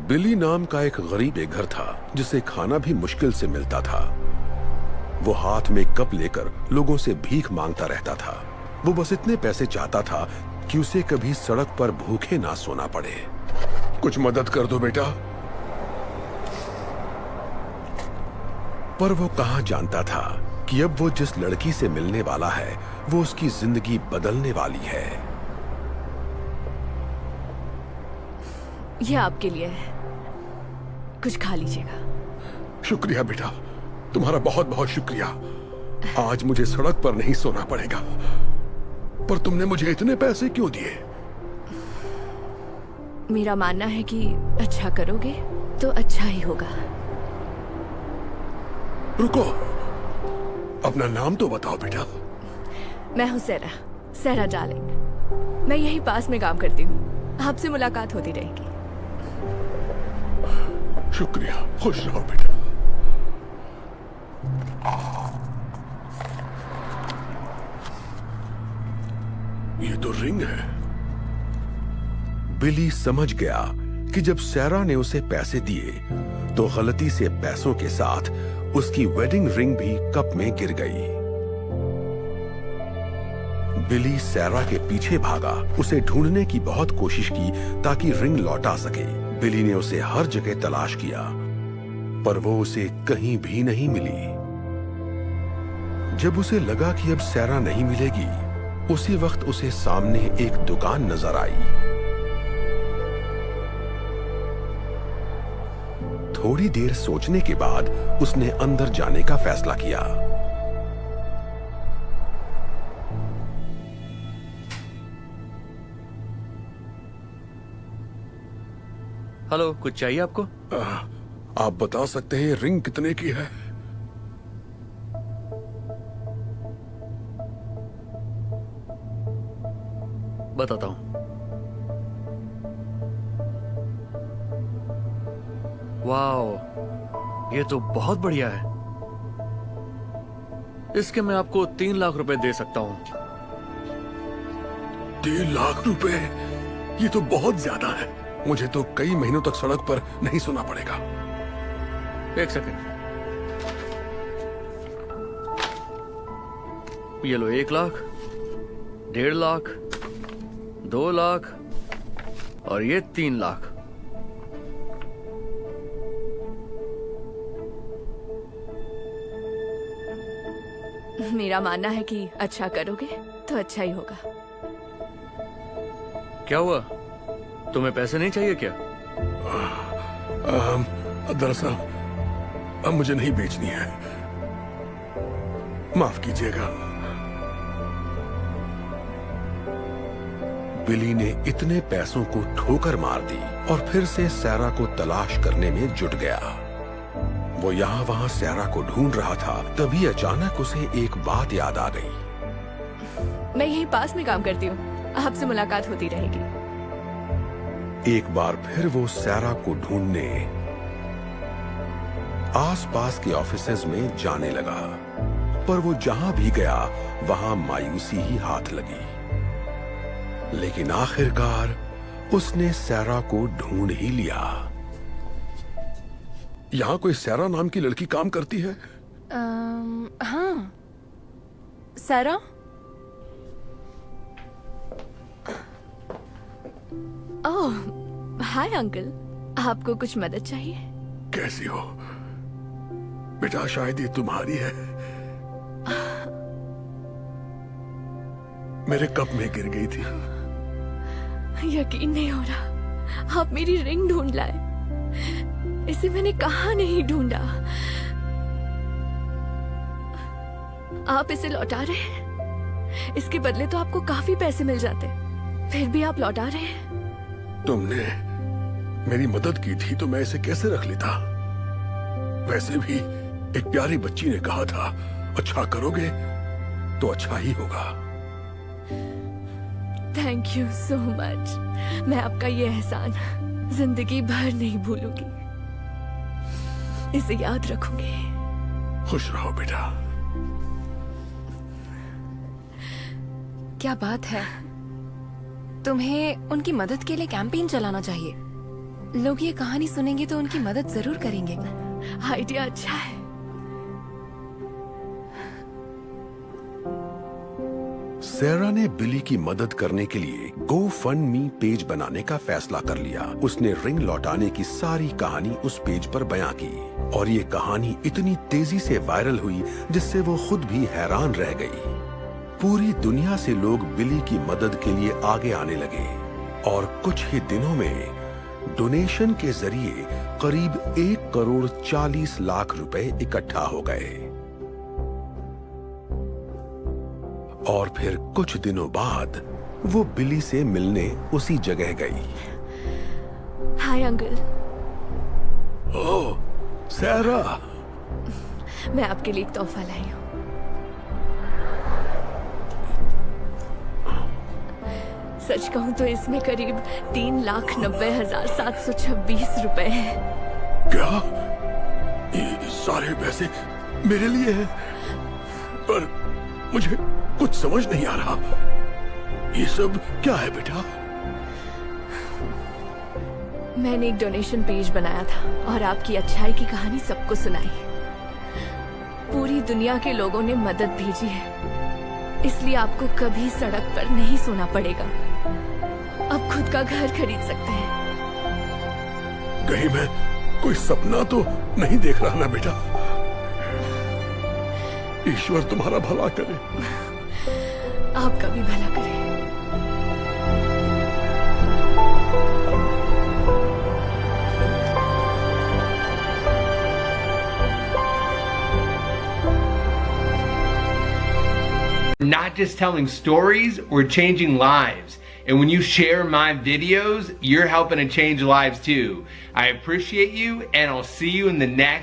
बिली नाम का एक गरीब एक घर था जिसे खाना भी मुश्किल से मिलता था। वो हाथ में कप लेकर लोगों से भीख मांगता रहता था। वो बस इतने पैसे चाहता था कि उसे कभी सड़क पर भूखे ना सोना पड़े। कुछ मदद कर दो बेटा। पर वो कहां जानता था कि अब वो जिस लड़की से मिलने वाला है वो उसकी जिंदगी बदलने वाली है। ये आपके लिए है, कुछ खा लीजिएगा। शुक्रिया बेटा, तुम्हारा बहुत बहुत शुक्रिया। आज मुझे सड़क पर नहीं सोना पड़ेगा। पर तुमने मुझे इतने पैसे क्यों दिए? मेरा मानना है कि अच्छा करोगे तो अच्छा ही होगा। रुको, अपना नाम तो बताओ बेटा। मैं हूँ सेरा डार्लिंग। मैं यही पास में काम करती हूँ। आपसे मुलाकात होती रहेगी। शुक्रिया, खुश रहो बेटा। ये तो रिंग है। बिली समझ गया कि जब सैरा ने उसे पैसे दिए तो गलती से पैसों के साथ उसकी वेडिंग रिंग भी कप में गिर गई। बिली सैरा के पीछे भागा, उसे ढूंढने की बहुत कोशिश की ताकि रिंग लौटा सके। बिली ने उसे हर जगह तलाश किया पर वो उसे कहीं भी नहीं मिली। जब उसे लगा कि अब सैरा नहीं मिलेगी, उसी वक्त उसे सामने एक दुकान नजर आई। थोड़ी देर सोचने के बाद उसने अंदर जाने का फैसला किया। हेलो, कुछ चाहिए आपको? आप बता सकते हैं रिंग कितने की है? बताता हूं। वाओ, ये तो बहुत बढ़िया है। इसके मैं आपको 3 लाख रुपए दे सकता हूं। 3 लाख रुपए? ये तो बहुत ज्यादा है। मुझे तो कई महीनों तक सड़क पर नहीं सोना पड़ेगा। एक सेकंड, ये लो। 1 लाख, 1.5 लाख, 2 लाख और ये 3 लाख। मेरा मानना है कि अच्छा करोगे तो अच्छा ही होगा। क्या हुआ, तुम्हें पैसे नहीं चाहिए क्या? दरअसल अब मुझे नहीं बेचनी है, माफ कीजिएगा। बिली ने इतने पैसों को ठोकर मार दी और फिर से सैरा को तलाश करने में जुट गया। वो यहाँ वहाँ सैरा को ढूंढ रहा था, तभी अचानक उसे एक बात याद आ गई। मैं यही पास में काम करती हूँ, आपसे मुलाकात होती रहेगी। एक बार फिर वो सैरा को ढूंढने आसपास के ऑफिसेज में जाने लगा, पर वो जहां भी गया वहां मायूसी ही हाथ लगी। लेकिन आखिरकार उसने सैरा को ढूंढ ही लिया। यहां कोई सैरा नाम की लड़की काम करती है? हाँ, सेरा। ओह, हाय अंकल, आपको कुछ मदद चाहिए? कैसी हो बेटा? शायद ये तुम्हारी है। मेरे कप में गिर गई थी। यकीन नहीं हो रहा, आप मेरी रिंग ढूंढ लाए। इसे मैंने कहाँ नहीं ढूंढा। आप इसे लौटा रहे हैं? इसके बदले तो आपको काफी पैसे मिल जाते, फिर भी आप लौटा रहे हैं। तुमने मेरी मदद की थी तो मैं इसे कैसे रख लेता? वैसे भी एक प्यारी बच्ची ने कहा था, अच्छा करोगे तो अच्छा ही होगा। Thank you so much. मैं आपका ये एहसान जिंदगी भर नहीं भूलूंगी। इसे याद रखूंगी। खुश रहो बेटा। क्या बात है, तुम्हें उनकी मदद के लिए कैंपेन चलाना चाहिए। लोग ये कहानी सुनेंगे तो उनकी मदद जरूर करेंगे। आइडिया अच्छा है। सैरा ने बिली की मदद करने के लिए GoFundMe पेज बनाने का फैसला कर लिया। उसने रिंग लौटाने की सारी कहानी उस पेज पर बयां की और ये कहानी इतनी तेजी से वायरल हुई जिससे वो खुद भी हैरान रह गई। पूरी दुनिया से लोग बिली की मदद के लिए आगे आने लगे और कुछ ही दिनों में डोनेशन के जरिए करीब 1,40,00,000 रुपए इकट्ठा हो गए। और फिर कुछ दिनों बाद वो बिली से मिलने उसी जगह गई। Hi uncle. ओह, सैरा। मैं आपके लिए एक तोहफा लाई हूँ। सच कहूँ तो इसमें करीब 3,90,726 रुपए हैं। क्या? ये सारे पैसे मेरे लिए हैं? पर मुझे कुछ समझ नहीं आ रहा। ये सब क्या है बेटा? मैंने एक डोनेशन पेज बनाया था और आपकी अच्छाई की कहानी सबको सुनाई। पूरी दुनिया के लोगों ने मदद भेजी है, इसलिए आपको कभी सड़क पर नहीं सोना पड़ेगा। अब खुद का घर खरीद सकते हैं। कहीं मैं कोई सपना तो नहीं देख रहा ना बेटा? ईश्वर तुम्हारा भला करे। आपका भी भला करे। Not just telling stories, we're changing lives. And when you share my videos, you're helping to change lives too. I appreciate you, and I'll see you in the next